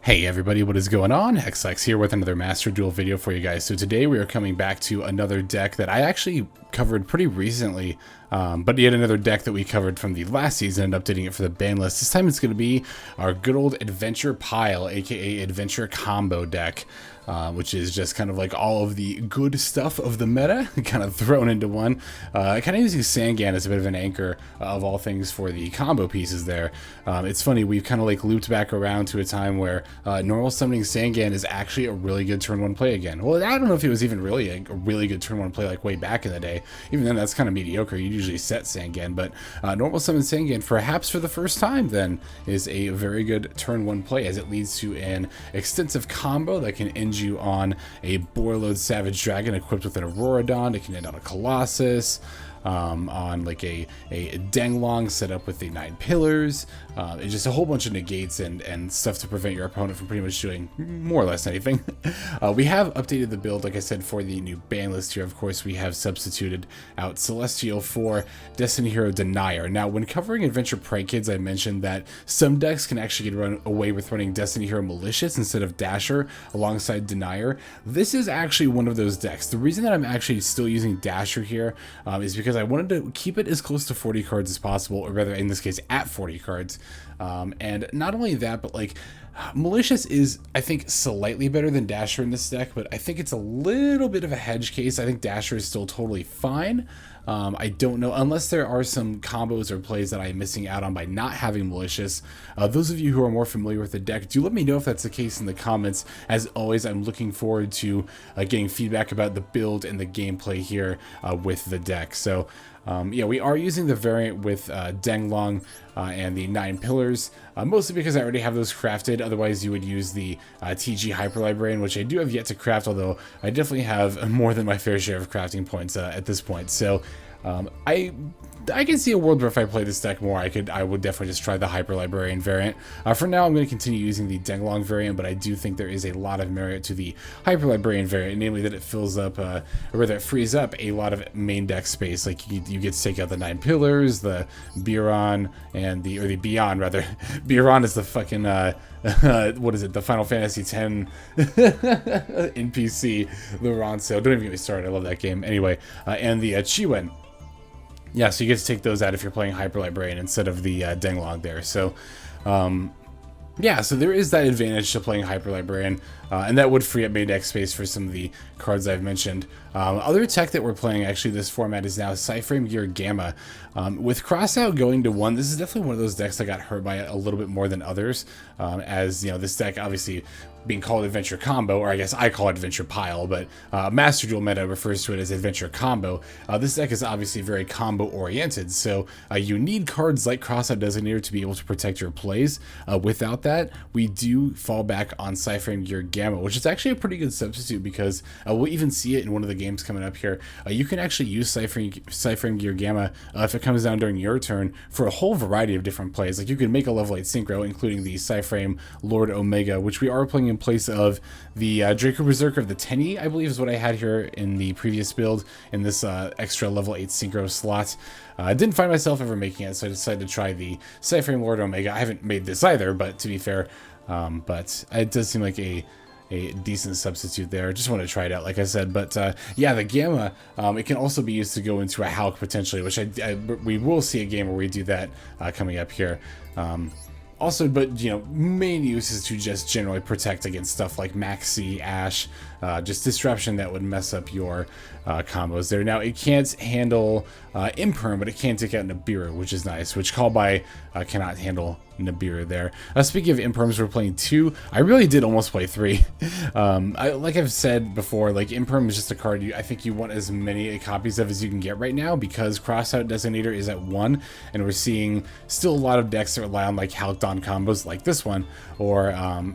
Hey everybody, what is going on? XX here with another Master Duel video for you guys. So today we are coming back to another deck that I actually covered pretty recently, but yet another deck that we covered from the last season and updating it for the ban list. This time it's going to be our good old Adventure Pile, aka Adventure Combo deck. Which is just kind of like all of the good stuff of the meta kind of thrown into one. Kind of using Sangan as a bit of an anchor of all things for the combo pieces there. It's funny, we've kind of like looped back around to a time where normal summoning Sangan is actually a really good turn 1 play again. Well, I don't know if it was even really a really good turn 1 play like way back in the day. Even then, that's kind of mediocre. You usually set Sangan, but normal summon Sangan, perhaps for the first time then, is a very good turn 1 play as it leads to an extensive combo that can end you on a Borreload Savage Dragon equipped with an Auroradon. It can end on a Colossus, on like a Denglong set up with the 9 pillars. It's just a whole bunch of negates and stuff to prevent your opponent from pretty much doing more or less anything. We have updated the build, like I said, for the new ban list here. Of course, we have substituted out Celestial for Destiny Hero Denier. Now, when covering Adventure Prank Kids, I mentioned that some decks can actually get away with running Destiny Hero Malicious instead of Dasher alongside Denier. This is actually one of those decks. The reason that I'm actually still using Dasher here is because I wanted to keep it as close to 40 cards as possible, or rather in this case at 40 cards. And not only that, but like Malicious is, I think, slightly better than Dasher in this deck, but I think it's a little bit of a hedge case. I think Dasher is still totally fine. I don't know, unless there are some combos or plays that I'm missing out on by not having Malicious. Those of you who are more familiar with the deck, do let me know if that's the case in the comments. As always, I'm looking forward to getting feedback about the build and the gameplay here with the deck. So yeah, we are using the variant with Denglong and the 9 pillars, mostly because I already have those crafted. Otherwise, you would use the TG Hyper Librarian, which I do have yet to craft, although I definitely have more than my fair share of crafting points at this point. So I can see a world where if I play this deck more, I would definitely just try the Hyper Librarian variant. For now, I'm going to continue using the Denglong variant, but I do think there is a lot of merit to the Hyper Librarian variant, namely that it fills up, or rather it frees up a lot of main deck space. Like you get to take out the 9 pillars, the Biron, and the Beyond rather. Biron is the fucking what is it? The Final Fantasy X NPC, the Ronso. Don't even get me started. I love that game. Anyway, and the Ciwen. Yeah, so you get to take those out if you're playing Hyper Librarian instead of the Denglong there. So, yeah, so there is that advantage to playing Hyper Librarian, and that would free up main deck space for some of the cards I've mentioned. Other tech that we're playing actually this format is now PSY Framegear Gamma. With Crossout going to 1, this is definitely one of those decks that got hurt by it a little bit more than others, as you know, this deck obviously being called Adventure Combo, or I guess I call it Adventure Pile, but Master Duel meta refers to it as Adventure Combo. This deck is obviously very combo oriented, so you need cards like Crossout Designator to be able to protect your plays. Without that, we do fall back on PSY Framegear Gamma, which is actually a pretty good substitute because we'll even see it in one of the games coming up here. You can actually use PSY Framegear Gamma if it comes down during your turn for a whole variety of different plays. Like you can make a level 8 synchro, including the PSY Framelord Omega, which we are playing in place of the Draco Berserker of the Tenny, I believe is what I had here in the previous build in this extra level 8 synchro slot. I didn't find myself ever making it, so I decided to try the PSY Framelord Omega. I haven't made this either, but to be fair, but it does seem like a decent substitute there. Just want to try it out, like I said. But yeah, the Gamma, it can also be used to go into a Hulk potentially, which we will see a game where we do that coming up here. Also, but you know, main use is to just generally protect against stuff like Maxx, Ash, just disruption that would mess up your combos there. Now, it can't handle Imperm, but it can take out Nibiru, which is nice, which Call By cannot handle Nibiru there. Speaking of Imperms, we're playing 2. I really did almost play 3. Like I've said before, like Imperm is just a card I think you want as many copies of as you can get right now, because Crossout Designator is at 1, and we're seeing still a lot of decks that rely on like Halcdon combos like this one, or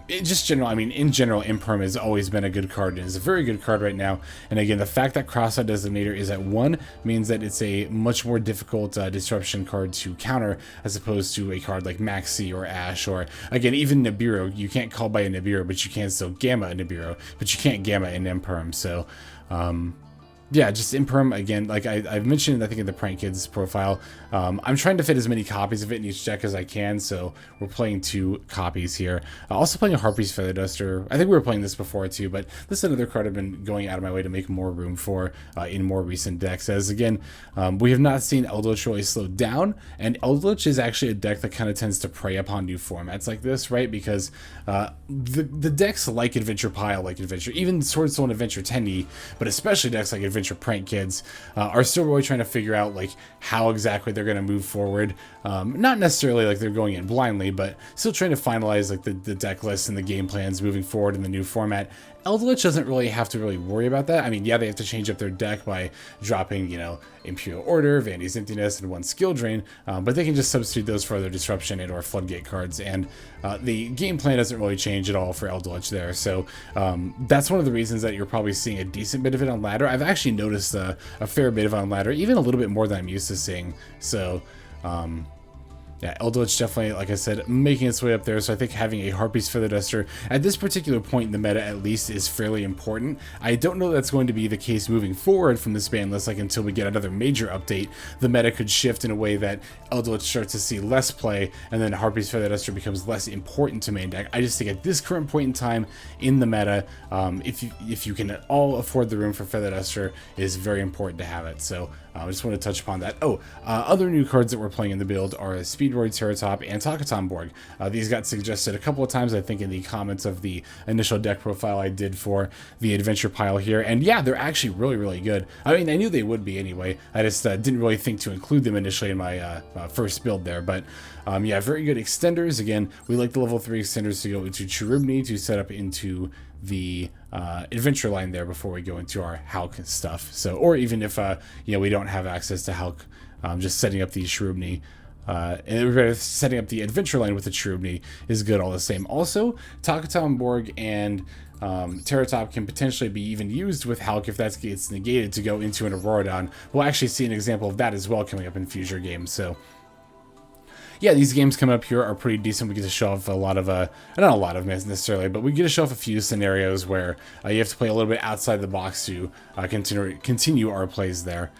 just general. I mean, in general, Imperm has always been a good card and is a very good card right now. And again, the fact that Crossout Designator is at 1 means that it's a much more difficult disruption card to counter as opposed to a card like Maxx or Ash, or again, even Nibiru. You can't Call By a Nibiru, but you can still Gamma a Nibiru, but you can't Gamma an Imperm. So yeah, just Imperm again. Like I've mentioned, I think in the Prank Kids profile, I'm trying to fit as many copies of it in each deck as I can. So we're playing 2 copies here. Also playing a Harpie's Feather Duster. I think we were playing this before too, but this is another card I've been going out of my way to make more room for in more recent decks. As again, we have not seen Eldlich really slow down, and Eldlich is actually a deck that kind of tends to prey upon new formats like this, right? Because the decks like Adventure Pile, like Adventure, even Sword Soul and Adventure Tendy, but especially decks like Adventure Prank Kids are still really trying to figure out like how exactly they're going to move forward. Not necessarily like they're going in blindly, but still trying to finalize like the deck list and the game plans moving forward in the new format. Eldlich doesn't really have to worry about that. I mean, yeah, they have to change up their deck by dropping, you know, Imperial Order, Vandy's Emptiness, and 1 Skill Drain, but they can just substitute those for other Disruption and or Floodgate cards, and the game plan doesn't really change at all for Eldlich there. So that's one of the reasons that you're probably seeing a decent bit of it on ladder. I've actually noticed a fair bit of it on ladder, even a little bit more than I'm used to seeing. So yeah, Eldlich definitely, like I said, making its way up there. So I think having a Harpie's Feather Duster at this particular point in the meta, at least, is fairly important. I don't know that's going to be the case moving forward from this ban list. Like until we get another major update, the meta could shift in a way that Eldlich starts to see less play, and then Harpie's Feather Duster becomes less important to main deck. I just think at this current point in time in the meta, if you can at all afford the room for Feather Duster, it is very important to have it. So I just want to touch upon that. Other new cards that we're playing in the build are Speedroid Terrortop and Taketomborg. These got suggested a couple of times, I think, in the comments of the initial deck profile I did for the Adventure Pile here. And yeah, they're actually really, really good. I mean, I knew they would be anyway. I just didn't really think to include them initially in my first build there. But yeah, very good extenders. Again, we like the level 3 extenders to go into Cherubini to set up into the adventure line there before we go into our Hulk stuff. So, or even if you know, we don't have access to Hulk, just setting up the Cherubini and setting up the adventure line with the Cherubini is good all the same. Also, Taketomborg and Terrortop can potentially be even used with Hulk if that gets negated to go into an Auroradon. We'll actually see an example of that as well coming up in future games. So yeah, these games coming up here are pretty decent. We get to show off a lot of, not a lot of necessarily, but we get to show off a few scenarios where you have to play a little bit outside the box to continue our plays there.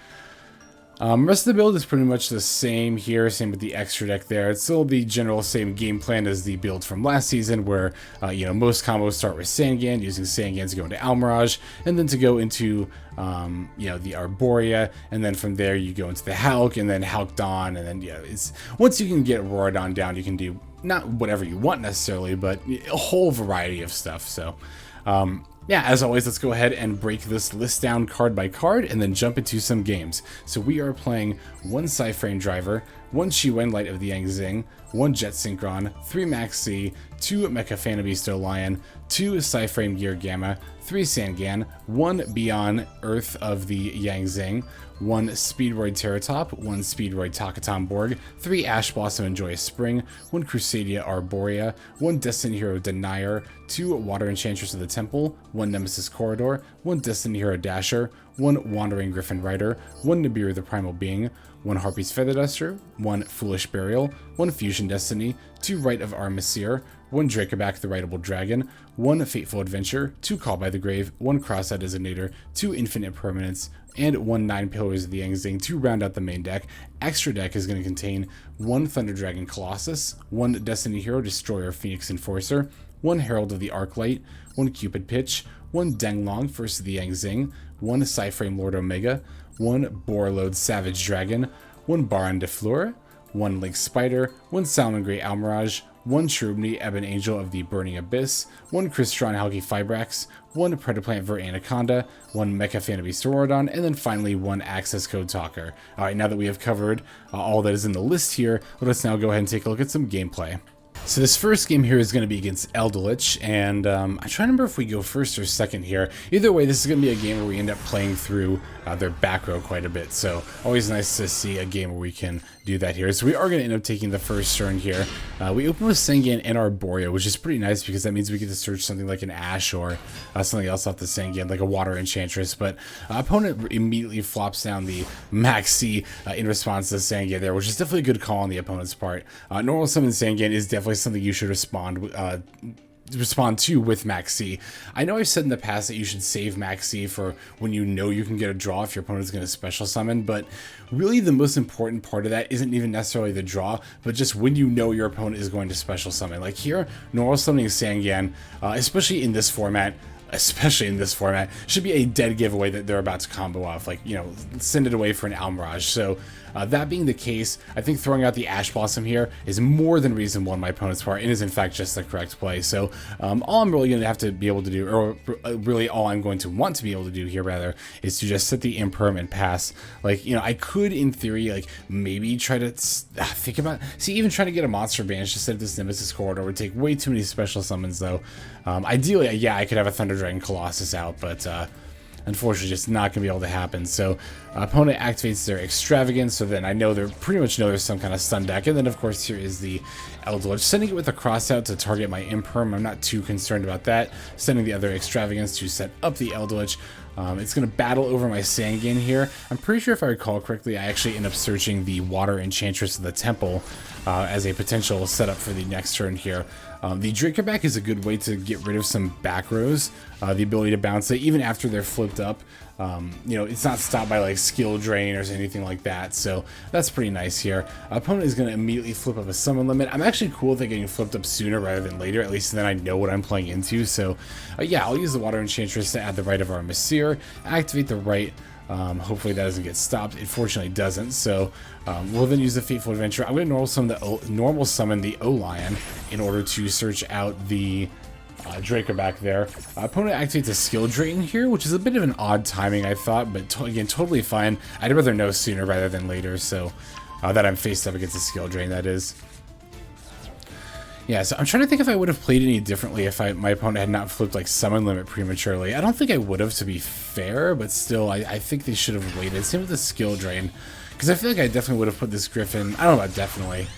Rest of the build is pretty much the same here, same with the extra deck there. It's still the general same game plan as the build from last season, where you know, most combos start with Sangan, using Sangan to go into Almirage, and then to go into you know, the Arboria, and then from there you go into the Hulk, and then Hulk Dawn, and then yeah, it's once you can get Auroradon down, you can do not whatever you want necessarily, but a whole variety of stuff. So yeah, as always, let's go ahead and break this list down card by card and then jump into some games. So we are playing 1 PSY Frame Driver, 1 Ciwen Light of the Zing, 1 Jet Synchron, 3 Maxx, 2 Mecha Fanabeasto Lion, 2 PSY Framegear Gamma, 3 Sangan, 1 Beyond Earth of the Zing, 1 Speedroid Terrortop, 1 Speedroid Taketomborg, 3 Ash Blossom and Joyous Spring, 1 Crusadia Arboria, 1 Destiny Hero Denier, 2 Water Enchantress of the Temple, 1 Nemesis Corridor, 1 Destiny Hero Dasher, 1 Wandering Griffin Rider, 1 Nibiru the Primal Being, 1 Harpie's Feather Duster, 1 Foolish Burial, 1 Fusion Destiny, 2 Rite of Aramesir, 1 Dracoback the Rideable Dragon, 1 Fateful Adventure, 2 Call by the Grave, 1 Crossout Designator, 2 Infinite Impermanence, and 1 9 Pillars of the Zing to round out the main deck. Extra deck is going to contain 1 Thunder Dragon Colossus, 1 Destiny Hero Destroyer Phoenix Enforcer, 1 Herald of the Arclight, 1 Cupid Pitch, 1 Denglong First of the Zing, 1 PSY Framelord Omega, 1 Borreload Savage Dragon, 1 Baron de Fleur, 1 Link Spider, 1 Salmon Grey Almirage, 1 Cherubini Ebon Angel of the Burning Abyss, 1 Crystron Halki Fibrax, 1 Predaplant Vert Anaconda, 1 Mecha Fanabeasto Auroradon, and then finally 1 Access Code Talker. Alright, now that we have covered all that is in the list here, let us now go ahead and take a look at some gameplay. So this first game here is going to be against Eldlich, and I'm trying to remember if we go first or second here. Either way, this is going to be a game where we end up playing through their back row quite a bit, so always nice to see a game where we can do that here. So we are going to end up taking the first turn here. We open with Sangan and Arboria, which is pretty nice because that means we get to search something like an Ash or something else off the Sangan, like a Water Enchantress, but opponent immediately flops down the Maxx in response to Sangan there, which is definitely a good call on the opponent's part. Normal summon Sangan is definitely something you should respond respond to with Maxx. I know I've said in the past that you should save Maxx for when you know you can get a draw if your opponent's going to special summon, but really the most important part of that isn't even necessarily the draw, but just when you know your opponent is going to special summon. Like here, normal summoning Sangan, especially in this format, should be a dead giveaway that they're about to combo off. Like, you know, send it away for an Almirage. So that being the case, I think throwing out the Ash Blossom here is more than reasonable on my opponent's part, and is in fact just the correct play. So all I'm really going to have to be able to do, or really all I'm going to want to be able to do here rather, is to just set the Impermanent pass. Like, you know, I could in theory like maybe try to think about, even trying to get a monster banish to set this Nemesis Corridor would take way too many special summons though. Ideally, yeah, I could have a Thunder Dragon Colossus out, but unfortunately just not going to be able to happen. So opponent activates their Extravagance, so then I know pretty much know there's some kind of stun deck. And then of course here is the Eldlich, sending it with a Crossout to target my Imperm. I'm not too concerned about that. Sending the other Extravagance to set up the Eldlich. It's going to battle over my Sangan here. I'm pretty sure if I recall correctly, I actually end up searching the Water Enchantress of the Temple as a potential setup for the next turn here. The Dracoback is a good way to get rid of some back rows, the ability to bounce it even after they're flipped up. You know, it's not stopped by like skill drain or anything like that, so that's pretty nice here. Opponent is going to immediately flip up a summon limit. I'm actually cool with it getting flipped up sooner rather than later, at least then I know what I'm playing into. So yeah, I'll use the Water Enchantress to add the Rite of Aramesir, activate the Rite. Hopefully that doesn't get stopped. It fortunately doesn't, so we'll then use the Fateful Adventure. I'm going to normal summon the O-Lion in order to search out the Dracoback there. Opponent activates a skill drain here, which is a bit of an odd timing, I thought, but again, totally fine. I'd rather know sooner rather than later, so that I'm faced up against a skill drain, that is. Yeah, so I'm trying to think if I would have played any differently if my opponent had not flipped like summon limit prematurely. I don't think I would have, to be fair, but still, I think they should have waited. Same with the skill drain, because I feel like I definitely would have put this Griffin. I don't know about definitely.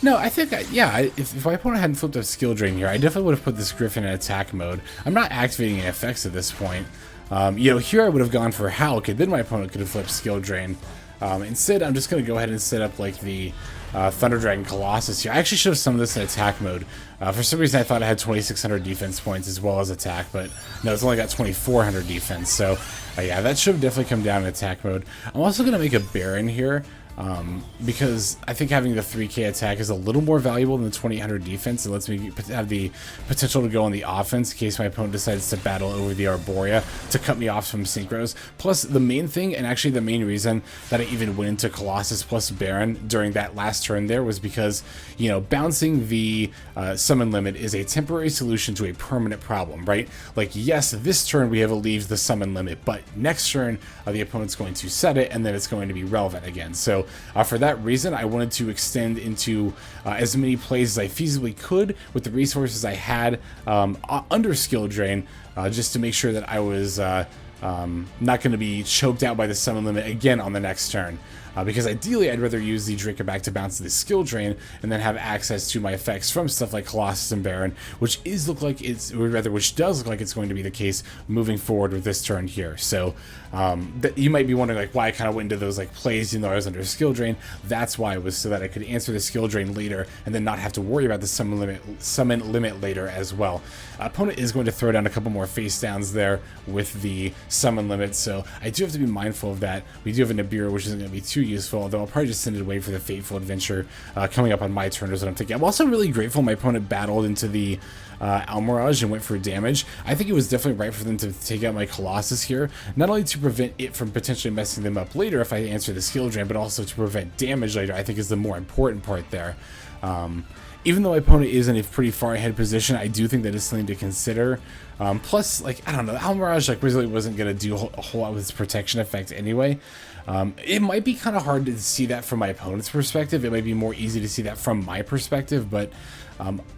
No, I think, if my opponent hadn't flipped up skill drain here, I definitely would have put this Griffin in attack mode. I'm not activating any effects at this point. You know, here I would have gone for Hulk, and then my opponent could have flipped skill drain. Instead, I'm just going to go ahead and set up like the Thunder Dragon Colossus here. I actually should have summoned this in attack mode. For some reason, I thought it had 2,600 defense points as well as attack, but no, it's only got 2,400 defense. So yeah, that should have definitely come down in attack mode. I'm also going to make a Baron here. Because I think having the 3k attack is a little more valuable than the 2,800 defense. It lets me have the potential to go on the offense in case my opponent decides to battle over the Arboria to cut me off from synchros. Plus, the main thing, and actually the main reason that I even went into Colossus plus Baron during that last turn there was because, you know, bouncing the summon limit is a temporary solution to a permanent problem, right? Like, yes, this turn we have alleviated the summon limit, but next turn the opponent's going to set it, and then it's going to be relevant again. So for that reason, I wanted to extend into as many plays as I feasibly could with the resources I had under skill drain, just to make sure that I was not going to be choked out by the summon limit again on the next turn. Because ideally, I'd rather use the Dracoback to bounce the skill drain and then have access to my effects from stuff like Colossus and Baron, which does look like it's going to be the case moving forward with this turn here. So you might be wondering like why I kind of went into those like plays even though I was under skill drain. That's why it was, so that I could answer the skill drain later and then not have to worry about the summon limit later as well. Opponent is going to throw down a couple more face downs there with the summon limit, so I do have to be mindful of that. We do have a Nibiru, which isn't going to be too useful, although I'll probably just send it away for the Fateful Adventure coming up on my turn is what I'm thinking. I'm also really grateful my opponent battled into the Almirage and went for damage. I think it was definitely right for them to take out my Colossus here, not only to prevent it from potentially messing them up later if I answer the skill drain, but also to prevent damage later. I think is the more important part there. Even though my opponent is in a pretty far ahead position, I do think that is something to consider. Plus, like, I don't know, Almirage like really wasn't going to do a whole lot with its protection effect anyway. It might be kind of hard to see that from my opponent's perspective. It might be more easy to see that from my perspective, but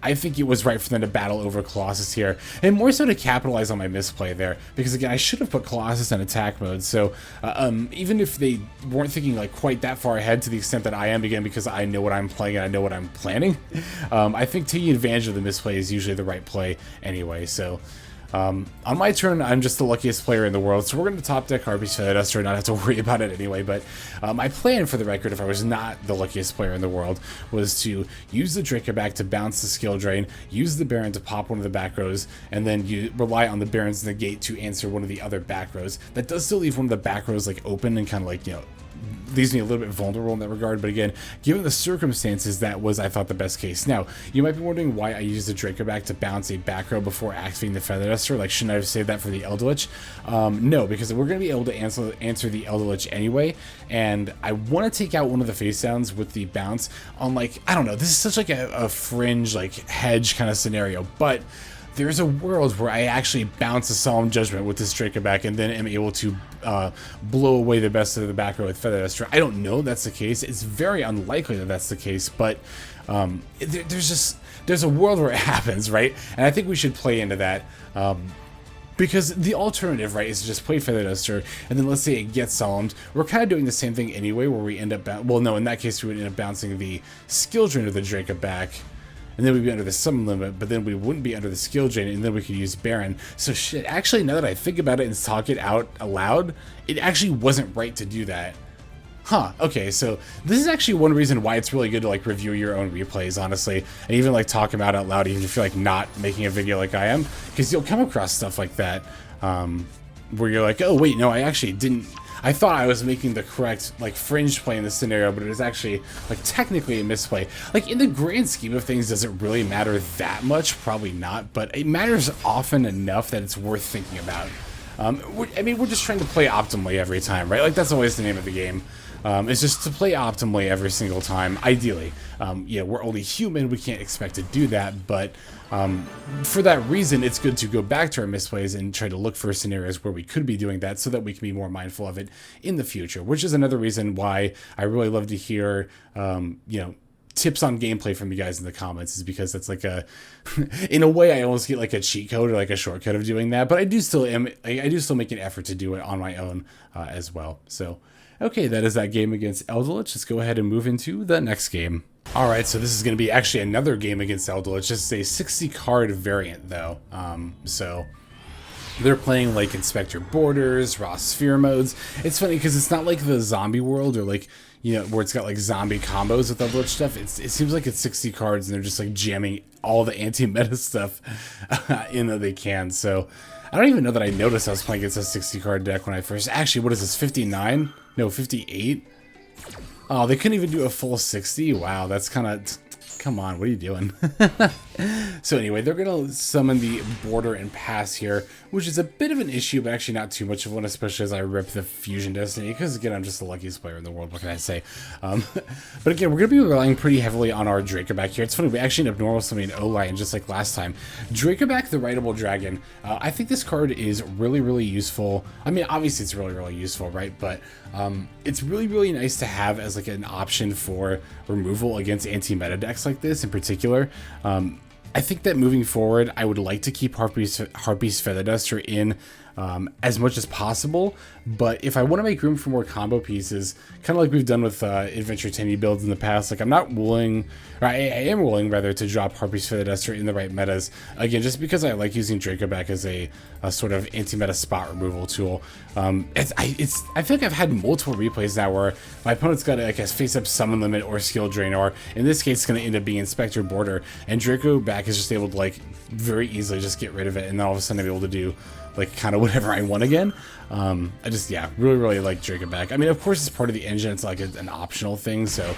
I think it was right for them to battle over Colossus here, and more so to capitalize on my misplay there, because again, I should have put Colossus in attack mode. So even if they weren't thinking like quite that far ahead to the extent that I am, again, because I know what I'm playing and I know what I'm planning, I think taking advantage of the misplay is usually the right play anyway. So On my turn, I'm just the luckiest player in the world, so we're going to top deck Harpie's Feather Duster and not have to worry about it anyway. But my plan, for the record, if I was not the luckiest player in the world, was to use the Dracoback to bounce the skill drain, use the Baron to pop one of the back rows, and then you rely on the Baron's negate to answer one of the other back rows. That does still leave one of the back rows like open and kind of like, you know, leaves me a little bit vulnerable in that regard, but again, given the circumstances, that was, I thought, the best case. Now, you might be wondering why I used the Dracoback to bounce a back row before activating the Feather Duster. Like, shouldn't I have saved that for the Eldlich? No, because we're going to be able to answer the Eldlich anyway, and I want to take out one of the face downs with the bounce on, like, I don't know, this is such like a fringe, like, hedge kind of scenario, but there's a world where I actually bounce a Solemn Judgment with this Dracoback and then am able to blow away the best of the back row with Feather Duster. I don't know that's the case. It's very unlikely that that's the case, but there's a world where it happens, right? And I think we should play into that. Because the alternative, right, is to just play Feather Duster, and then let's say it gets Solemned. We're kind of doing the same thing anyway, where we end up... well, no, in that case, we would end up bouncing the skill drain of the Dracoback, and then we'd be under the summon limit, but then we wouldn't be under the skill drain, and then we could use Baron. So shit, actually, now that I think about it and talk it out aloud, it actually wasn't right to do that. Huh, okay, so this is actually one reason why it's really good to, like, review your own replays, honestly, and even, like, talk about it out loud, even if you're, like, not making a video like I am, because you'll come across stuff like that, where you're like, oh, wait, no, I actually didn't... I thought I was making the correct, like, fringe play in this scenario, but it was actually, like, technically a misplay. Like, in the grand scheme of things, does it really matter that much? Probably not, but it matters often enough that it's worth thinking about. I mean, we're just trying to play optimally every time, right? Like, that's always the name of the game. It's just to play optimally every single time, ideally. Yeah, we're only human, we can't expect to do that, but for that reason, it's good to go back to our misplays and try to look for scenarios where we could be doing that so that we can be more mindful of it in the future, which is another reason why I really love to hear, you know, tips on gameplay from you guys in the comments, is because that's like a, in a way, I almost get like a cheat code or like a shortcut of doing that, but I do still make an effort to do it on my own as well. So, okay, that is that game against Eldlich. Let's go ahead and move into the next game. Alright, so this is going to be actually another game against Eldlich. Just a 60 card variant though. So they're playing like Inspector Borders, Raw Sphere modes. It's funny because it's not like the zombie world or like, you know, where it's got like zombie combos with Eldlich stuff. It seems like it's 60 cards and they're just like jamming all the anti-meta stuff in that they can. So I don't even know that I noticed I was playing against a 60 card deck when I first... Actually, what is this, 59? No, 58? Oh, they couldn't even do a full 60? Wow, that's kind of... Come on, what are you doing? So anyway, they're going to summon the Border and Pass here, which is a bit of an issue, but actually not too much of one, especially as I rip the Fusion Destiny, because again, I'm just the luckiest player in the world, what can I say? But again, we're going to be relying pretty heavily on our Dracoback here. It's funny, we actually end up normal summoning O-Line just like last time. Dracoback, the Rideable Dragon, I think this card is really, really useful. I mean, obviously it's really, really useful, right? But it's really, really nice to have as like an option for removal against anti-meta decks like this in particular. I think that moving forward, I would like to keep Harpie's Feather Duster in as much as possible, but if I want to make room for more combo pieces, kind of like we've done with Adventure 10 builds in the past, like I'm not willing, or I am willing rather, to drop Harpie's Feather Duster in the right metas, again, just because I like using Dracoback as a sort of anti-meta spot removal tool. I feel like I've had multiple replays now where my opponent's got like a face-up summon limit or skill drain, or in this case it's going to end up being Inspector Border, and Dracoback is just able to like very easily just get rid of it, and then all of a sudden I'm able to do like kind of whatever I want again. I just, yeah, really, really like Dracoback. I mean, of course, it's part of the engine. It's like an optional thing, so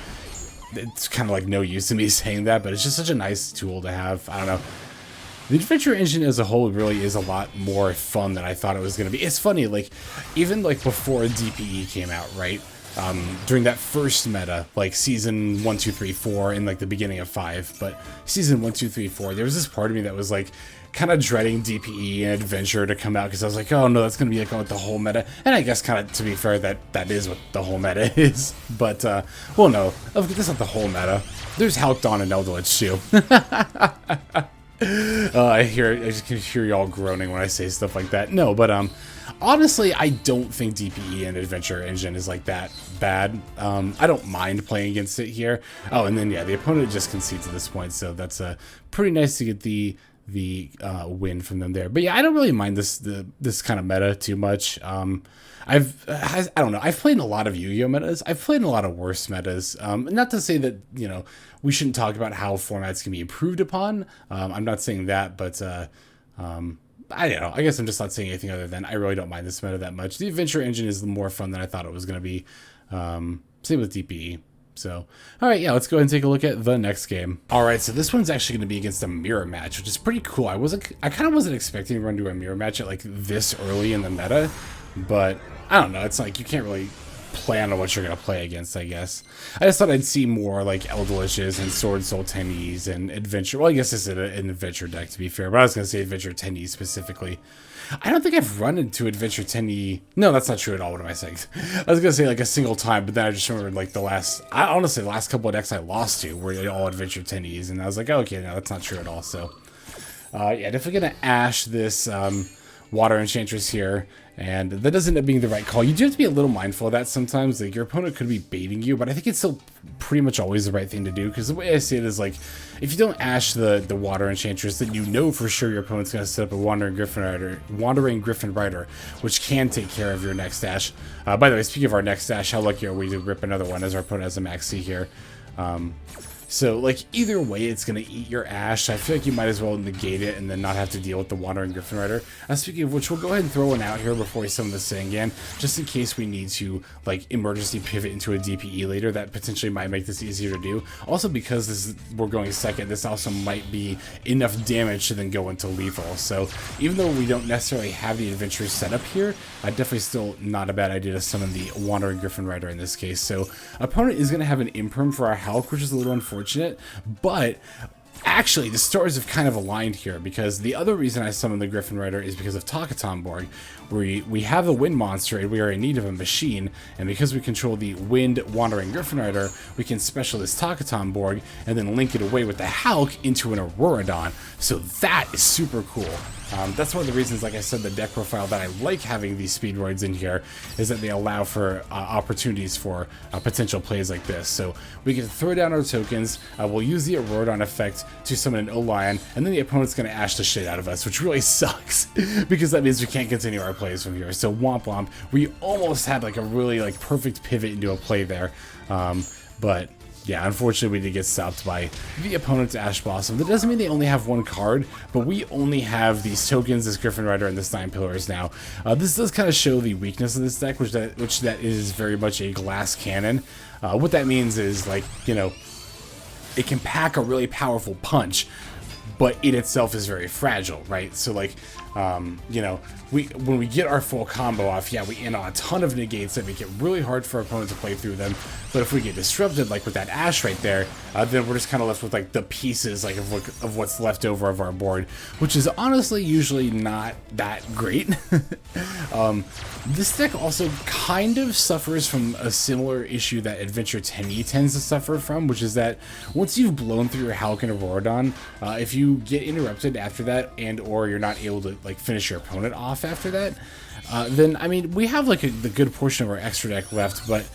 it's kind of like no use to me saying that, but it's just such a nice tool to have. I don't know. The Adventure engine as a whole really is a lot more fun than I thought it was going to be. It's funny, like, even like before DPE came out, right? During that first meta, like season 1, 2, 3, 4, and like the beginning of 5, but season 1, 2, 3, 4, there was this part of me that was like kind of dreading DPE and Adventure to come out, because I was like, oh no, that's going to be like what the whole meta, and I guess kind of, to be fair, that is what the whole meta is, but, well, no, that's not the whole meta. There's Halcdon and Eldlich too. I just can hear y'all groaning when I say stuff like that. No, but honestly, I don't think DPE and Adventure Engine is like that bad. I don't mind playing against it here. Oh, and then yeah, the opponent just concedes at this point, so that's pretty nice to get the the win from them there. But yeah, I don't really mind this kind of meta too much. I don't know. I've played in a lot of Yu-Gi-Oh metas. I've played in a lot of worse metas. Not to say that, you know, we shouldn't talk about how formats can be improved upon. I'm not saying that, but I don't know. I guess I'm just not saying anything other than I really don't mind this meta that much. The adventure engine is more fun than I thought it was going to be. Same with DPE. So, all right, yeah, let's go ahead and take a look at the next game. All right, so this one's actually going to be against a mirror match, which is pretty cool. I kind of wasn't expecting to run to a mirror match at like this early in the meta, but I don't know. It's like you can't really plan on what you're going to play against, I guess. I just thought I'd see more like Eldliches and Sword Soul Tennies and Adventure. Well, I guess this is an Adventure deck, to be fair, but I was going to say Adventure Tennies specifically. I don't think I've run into Adventure Tenny. No, that's not true at all. What am I saying? I was going to say like a single time, but then I just remembered like the last couple of decks I lost to were all Adventure Tennies, and I was like, oh, okay, no, that's not true at all. So, yeah, definitely going to Ash this Water Enchantress here, and that doesn't end up being the right call. You do have to be a little mindful of that sometimes. Like, your opponent could be baiting you, but I think it's still pretty much always the right thing to do, because the way I see it is, like, if you don't Ash the Water Enchantress, then you know for sure your opponent's going to set up a Wandering Griffin Rider, which can take care of your next Ash. By the way, speaking of our next Ash, how lucky are we to rip another one as our opponent has a Maxx here. So, like, either way, it's going to eat your Ash. I feel like you might as well negate it and then not have to deal with the Wandering Griffin Rider. Speaking of which, we'll go ahead and throw one out here before we summon the Sangan, just in case we need to, like, emergency pivot into a DPE later. That potentially might make this easier to do. Also, because we're going second, this also might be enough damage to then go into lethal. So, even though we don't necessarily have the adventure set up here, definitely still not a bad idea to summon the Wandering Griffin Rider in this case. So, opponent is going to have an Imperm for our Hulk, which is a little unfortunate, but actually the stars have kind of aligned here, because the other reason I summoned the Griffin Rider is because of Taketomborg, where we have a wind monster and we are in need of a machine, and because we control the wind Wandering Griffin Rider, we can special this Taketomborg and then link it away with the Hulk into an Auroradon. So that is super cool. That's one of the reasons, like I said, the deck profile that I like having these Speedroids in here is that they allow for opportunities for potential plays like this. So we can throw down our tokens, we'll use the Auroradon effect to summon an O-Lion, and then the opponent's going to Ash the shit out of us, which really sucks, because that means we can't continue our plays from here. So womp womp, we almost had like a really like perfect pivot into a play there, but yeah, unfortunately we did get stopped by the opponent's Ash Blossom. That doesn't mean they only have one card, but we only have these tokens, this Griffin Rider, and this 9 Pillars now. This does kind of show the weakness of this deck, which that is very much a glass cannon. What that means is, like, you know, it can pack a really powerful punch, but it itself is very fragile, right? So, like, you know, when we get our full combo off, yeah, we end on a ton of negates that make it really hard for our opponent to play through them. But if we get disrupted, like with that Ash right there, then we're just kind of left with like the pieces, like of what's left over of our board, which is honestly usually not that great. This deck also kind of suffers from a similar issue that Adventure Tenny tends to suffer from, which is that once you've blown through your Hulk and Auroradon, if you get interrupted after that, and or you're not able to like finish your opponent off after that, then I mean we have like the good portion of our extra deck left, but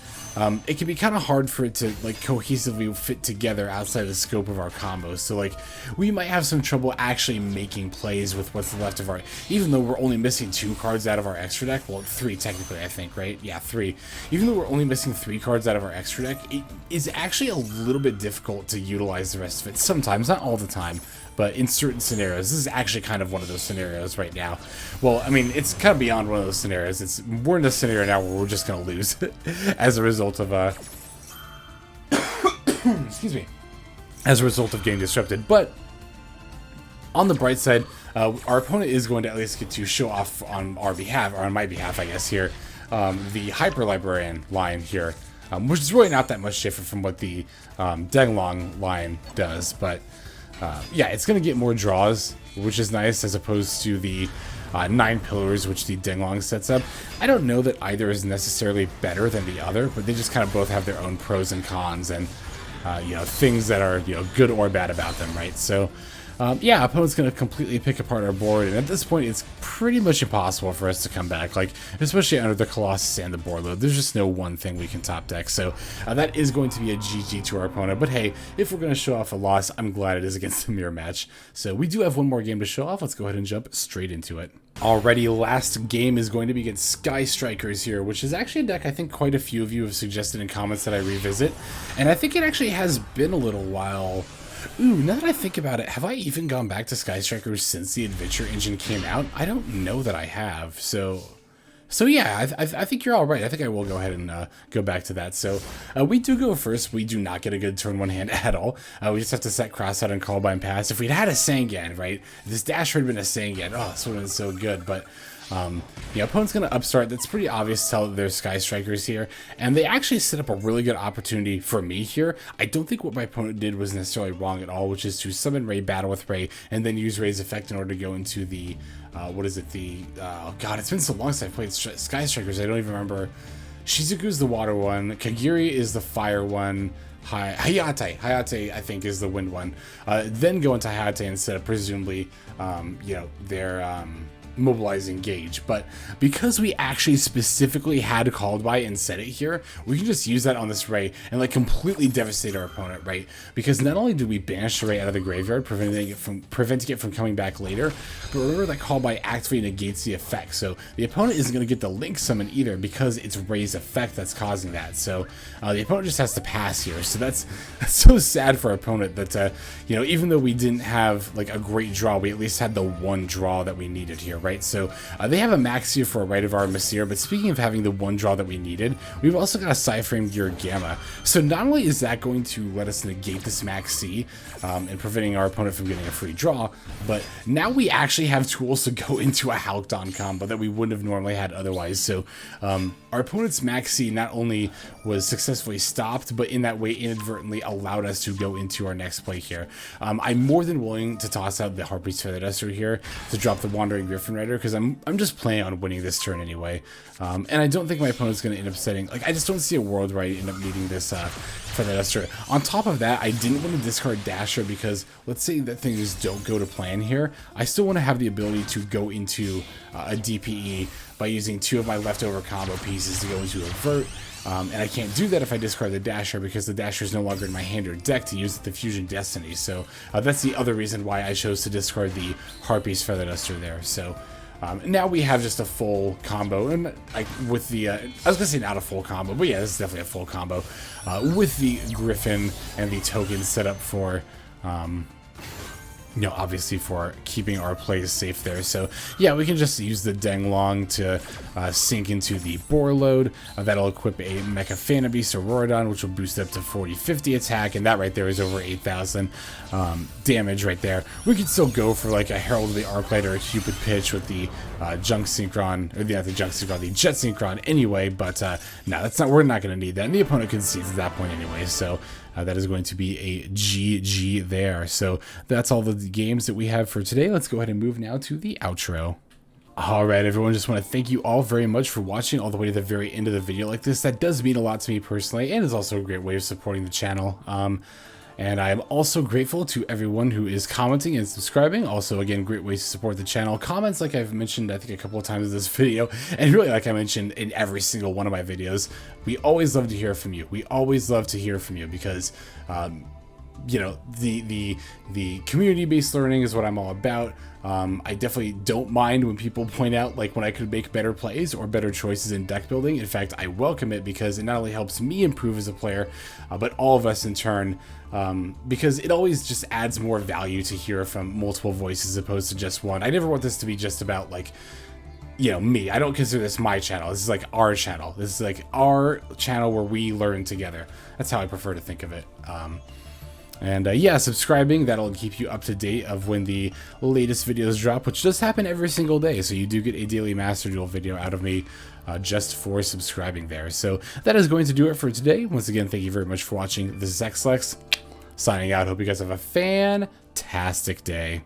it can be kind of hard for it to like cohesively fit together outside the scope of our combos. So like we might have some trouble actually making plays with what's left of our, even though we're only missing 2 cards out of our extra deck, well 3 technically I think, right? Yeah, 3. Even though we're only missing 3 cards out of our extra deck, it is actually a little bit difficult to utilize the rest of it sometimes, not all the time. But in certain scenarios, this is actually kind of one of those scenarios right now. Well, I mean, it's kind of beyond one of those scenarios. We're in a scenario now where we're just going to lose as a result of, excuse me, as a result of getting disrupted. But on the bright side, our opponent is going to at least get to show off on our behalf, or on my behalf, I guess, here, the Hyper Librarian line here, which is really not that much different from what the Denglong line does, but yeah, it's going to get more draws, which is nice, as opposed to the 9 Pillars, which the Denglong sets up. I don't know that either is necessarily better than the other, but they just kind of both have their own pros and cons, and you know, things that are, you know, good or bad about them, right? So yeah, opponent's going to completely pick apart our board, and at this point, it's pretty much impossible for us to come back, like, especially under the Colossus and the Borreload. There's just no one thing we can top deck, so that is going to be a GG to our opponent, but hey, if we're going to show off a loss, I'm glad it is against the mirror match. So we do have one more game to show off. Let's go ahead and jump straight into it. Already, last game is going to be against Sky Strikers here, which is actually a deck I think quite a few of you have suggested in comments that I revisit, and I think it actually has been a little while. Ooh, now that I think about it, have I even gone back to Sky Strikers since the Adventure engine came out? I don't know that I have, so yeah, I think you're all right. I think I will go ahead and go back to that. So we do go first. We do not get a good turn one hand at all. We just have to set Crossout and call bind pass. If we'd had a Sangan, right? If this Dasher had been a Sangan, oh, this would have been so good, but yeah, opponent's going to upstart. That's pretty obvious to tell that there's Sky Strikers here, and they actually set up a really good opportunity for me here. I don't think what my opponent did was necessarily wrong at all, which is to summon Ray, battle with Ray, and then use Ray's effect in order to go into the, what is it, the, oh god, it's been so long since I played Sky Strikers, I don't even remember. Shizuku's the water one, Kagiri is the fire one, Hayate, I think, is the wind one. Then go into Hayate instead of presumably, you know, their, mobilizing gauge, but because we actually specifically had called by and set it here, we can just use that on this Ray and like completely devastate our opponent, right? Because not only do we banish the Ray out of the graveyard, preventing it from coming back later, but remember that call by actively negates the effect, so the opponent isn't going to get the link summon either because it's Ray's effect that's causing that. So the opponent just has to pass here. So that's so sad for our opponent that you know, even though we didn't have like a great draw, we at least had the one draw that we needed here, right? So they have a Maxx here for a Rite of Aramesir, but speaking of having the one draw that we needed, we've also got a PSY Framegear Gamma. So not only is that going to let us negate this Maxx and preventing our opponent from getting a free draw, but now we actually have tools to go into a Halcyon combo that we wouldn't have normally had otherwise. So our opponent's Maxx not only was successfully stopped, but in that way inadvertently allowed us to go into our next play here. I'm more than willing to toss out the Harpie's Feather Duster here to drop the Wandering Griffin Rider, because I'm just planning on winning this turn anyway. And I don't think my opponent's going to end up setting, like, I just don't see a world where I end up needing this Feather Duster. On top of that, I didn't want to discard Dasher because let's say that things don't go to plan here. I still want to have the ability to go into a DPE by using two of my leftover combo pieces to go into a Vert. And I can't do that if I discard the Dasher because the Dasher is no longer in my hand or deck to use the Fusion Destiny. So that's the other reason why I chose to discard the Harpie's Feather Duster there. So now we have just a full combo, and like with the, I was gonna say not a full combo, but yeah, this is definitely a full combo with the Griffin and the token set up for, you know, obviously for keeping our plays safe there. So yeah, we can just use the Denglong to sink into the Borreload. That'll equip a Mecha Beast Auroradon, which will boost up to 40-50 attack, and that right there is over 8,000 damage right there. We could still go for like a Herald of the Arclight or a Cupid Pitch with the Junk Synchron, or the Jet Synchron anyway, but no, that's not, we're not going to need that, and the opponent concedes at that point anyway, so that is going to be a GG there. So that's all the games that we have for today. Let's go ahead and move now to the outro. Alright everyone, just want to thank you all very much for watching all the way to the very end of the video like this. That does mean a lot to me personally, and is also a great way of supporting the channel. And I am also grateful to everyone who is commenting and subscribing. Also, again, great ways to support the channel. Comments, like I've mentioned, I think a couple of times in this video, and really like I mentioned in every single one of my videos, we always love to hear from you. We always love to hear from you because, you know, the community-based learning is what I'm all about. I definitely don't mind when people point out like when I could make better plays or better choices in deck building. In fact, I welcome it because it not only helps me improve as a player, but all of us in turn, because it always just adds more value to hear from multiple voices as opposed to just one. I never want this to be just about like, you know, me. I don't consider this my channel. This is like our channel. This is like our channel where we learn together. That's how I prefer to think of it. And yeah, subscribing, that'll keep you up to date of when the latest videos drop, which does happen every single day. So you do get a daily Master Duel video out of me just for subscribing there. So that is going to do it for today. Once again, thank you very much for watching. This is XLex signing out. Hope you guys have a fantastic day.